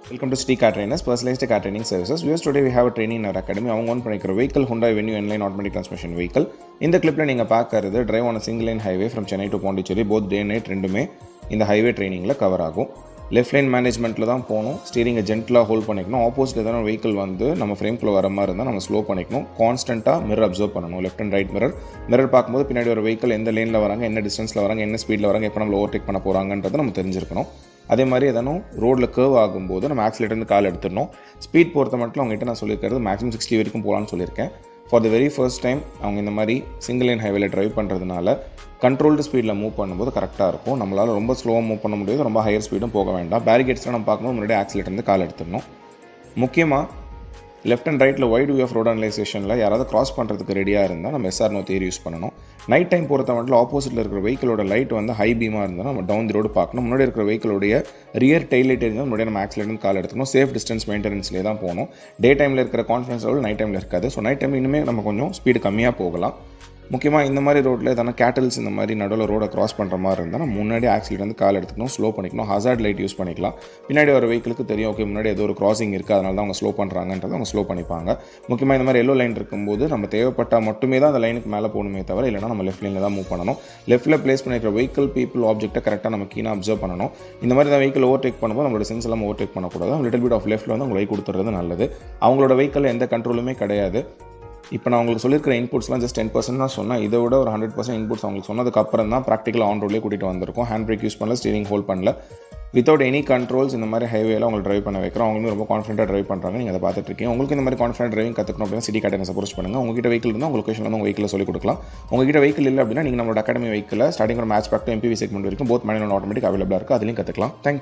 Welcome to City Car Trainers, personalized car training services. Viewers, today we have a training in our academy. அவங்க own பண்ணிக்கிற vehicle Hyundai Venue inline automatic transmission vehicle. இந்த clipல நீங்க பார்க்கிறது drive on a single lane highway from Chennai to Pondicherry, both day and night ரெண்டுமே இந்த highway trainingல cover ஆகும். Left line மேனேஜ்மெண்ட்டில் தான் போகணும். ஸ்டீரிங்கை ஜென்டலாக ஹோல்ட் பண்ணிக்கணும். ஆப்போசிட் எதனா வெஹிக்கிள் வந்து நம்ம ஃப்ரேம்குள்ளே வர மாதிரி இருந்தால் நம்ம ஸ்லோ பண்ணிக்கணும். கான்ஸ்டண்ட்டாக மிரர் அப்சர்வ் பண்ணணும். லெஃப்ட் அண்ட் ரைட் மிரர் பார்க்கும்போது பின்னாடி ஒரு வெஹிக்கிள் எந்த லேனில் வராங்க, என்ன டிஸ்டன்ஸில் வராங்க, என்ன ஸ்பீடில் வராங்க, எப்போ நம்ம ஓவர்டேக் பண்ண போகிறாங்கன்றதை நம்ம தெரிஞ்சிருக்கணும். அதே மாதிரி எதனும் ரோடில் கர்வ் ஆகும்போது நம்ம ஆக்சிலேட்டர்ந்து கால் எடுத்துடணும். ஸ்பீட் பொறுத்த மட்டும் அவங்ககிட்ட நான் சொல்லியிருக்கிறது மேக்ஸிமம் 60 வரைக்கும் போகலான்னு சொல்லியிருக்கேன். For the very first time அவங்க இந்த மாதிரி சிங்கிள் லைன் ஹைவேல ட்ரைவ் பண்ணுறதுனால கண்ட்ரோல்டு ஸ்பீடில் மூவ் பண்ணும்போது கரெக்டாக இருக்கும். நம்மளால் ரொம்ப ஸ்லோவாக மூவ் பண்ண முடியாது, ரொம்ப ஹையர் ஸ்பீடும் போக வேண்டாம். பேரிகேட்ஸ்லாம் நம்ம பார்க்கும்போது முன்னாடி ஆக்சிலேட்டர்ந்து கால் எடுத்துடணும். முக்கியமாக லெஃப்ட் அண்ட் ரைட்டில் வைட் வியூ ஆஃப் ரோட் அனலைசேஷனில் யாராவது கிராஸ் பண்ணுறதுக்கு ரெடியாக இருந்தால் நம்ம SR-No தியரி யூஸ் பண்ணணும். நைட் டைம் பொறுத்த மட்டும் ஆப்போசிட்டில் இருக்கிற வெஹிக்கிளோட லைட் வந்து ஹை பீமாக இருந்தால் நம்ம டவுன் தி ரோடு பார்க்கணும். முன்னாடி இருக்கிற வெஹிக்கிளோடைய ரியர் டெயில் லைட் இருந்தால் முன்னாடி நம்ம ஆக்சிலேட்டர் கால் எடுத்துக்கணும். சேஃப் டிஸ்டன்ஸ் மெயின்டெனன்ஸ்லேயே தான் போகணும். டே டைமில் இருக்கிற கான்ஃபிடன்ஸ் லெவல் நைட் டைமில் இருக்காது. ஸோ நைட் டைம் இன்னுமே நம்ம கொஞ்சம் ஸ்பீடு கம்மியாக போகலாம். முக்கியமாக இந்த மாதிரி ரோட்டில் எதனா கேட்டல்ஸ் இந்த மாதிரி நடுவில் ரோடை கிராஸ் பண்ணுற மாதிரி இருந்தால் நம்ம முன்னாடி ஆக்சிலேட்டர் வந்து கால் எடுத்துக்கணும், ஸ்லோ பண்ணிக்கணும். ஹசார்ட் லைட் யூஸ் பண்ணிக்கலாம். பின்னாடி ஒரு வெஹிக்கிளுக்கு தெரியும், ஓகே முன்னாடி ஏதோ ஒரு கிராசிங் இருக்குது, அதனால தான் அவங்க ஸ்லோ பண்ணுறாங்கன்றதை அவங்க ஸ்லோ பண்ணிப்பாங்க. முக்கியமாக இந்த மாதிரி எல்லோ லைன் இருக்கும்போது நம்ம தேவைப்பட்டால் மட்டுமே தான் அந்த லைனுக்கு மேலே போகணுமே தவிர, இல்லைனா நம்ம லெஃப்ட் லைனில் தான் மூவ் பண்ணணும். லெஃப்ட்டில் பிளேஸ் பண்ணிக்கிற வெஹிக்கிள் பீப்புள் ஆப்ஜெக்ட்டை கரெக்டாக நம்ம கீனாக அப்சர்வ் பண்ணணும். இந்த மாதிரி தான் வெஹிக்கிள் ஓவர்டேக் பண்ணும்போது நம்மளோட சென்ஸ் எல்லாம் ஓவர்டேக் பண்ணக்கூடாது. லிட்டில் பிட் ஆஃப் லெஃப்ட்டில் வந்து அவங்க கை கொடுத்துறது நல்லது. அவங்களோட வெஹிக்கிள் எந்த கண்ட்ரோலுமே கிடையாது. இப்போ நான் உங்களுக்கு சொல்லியிருக்கிற இன்புட்ஸ்லாம் ஜஸ்ட் 10% தான் சொன்னேன். இதை விட ஒரு 100% இன்புட்ஸ் அவங்களுக்கு சொன்னதுக்கப்புறம் தான் ப்ராக்டிக்கலாக ஆன் ரோட்லேயே கூட்டிகிட்டு வந்திருக்கோம். ஹேண்ட் பிரேக் யூஸ் பண்ணல, ஸ்டீரிங் ஹோல்ட் பண்ணல, வித்தவுட் எனி கண்ட்ரோல்ஸ் இந்த மாதிரி ஹைவேல உங்களுக்கு ட்ரைவ் பண்ண வைக்கிறோம். அவங்களுமே ரொம்ப கான்ஃபிடென்ட்டாக ட்ரைவ் பண்ணுறாங்க. நீங்கள் அதை பார்த்துட்டு இருக்கீங்க. உங்களுக்கு இந்த மாதிரி கான்ஃபிடென்ட் ட்ரைவிங் கற்றுக்கணும் அப்படின்னா சிட்டி கார்டனை சப்போர்ட் பண்ணுங்கள். உங்ககிட்ட வெஹிக்கிள் இருந்தால் உங்கள் லொகேஷன் வந்து உங்கள் வெஹிக்கில் சொல்லிக் கொடுக்கலாம். உங்ககிட்ட வெஹிக்கிள் இல்லை அப்படின்னா நீங்கள் நம்மளோட அகாடமி வெஹிக்கில் ஸ்டார்டிங் ஒரு hatchback to MPV segment வரைக்கும் போத் மேனுவல் அண்ட் ஆட்டோமேட்டிக் அவைலபிளாக இருக்குது. அதுலேயும் கற்றுக்கலாம். தேங்க்யூ.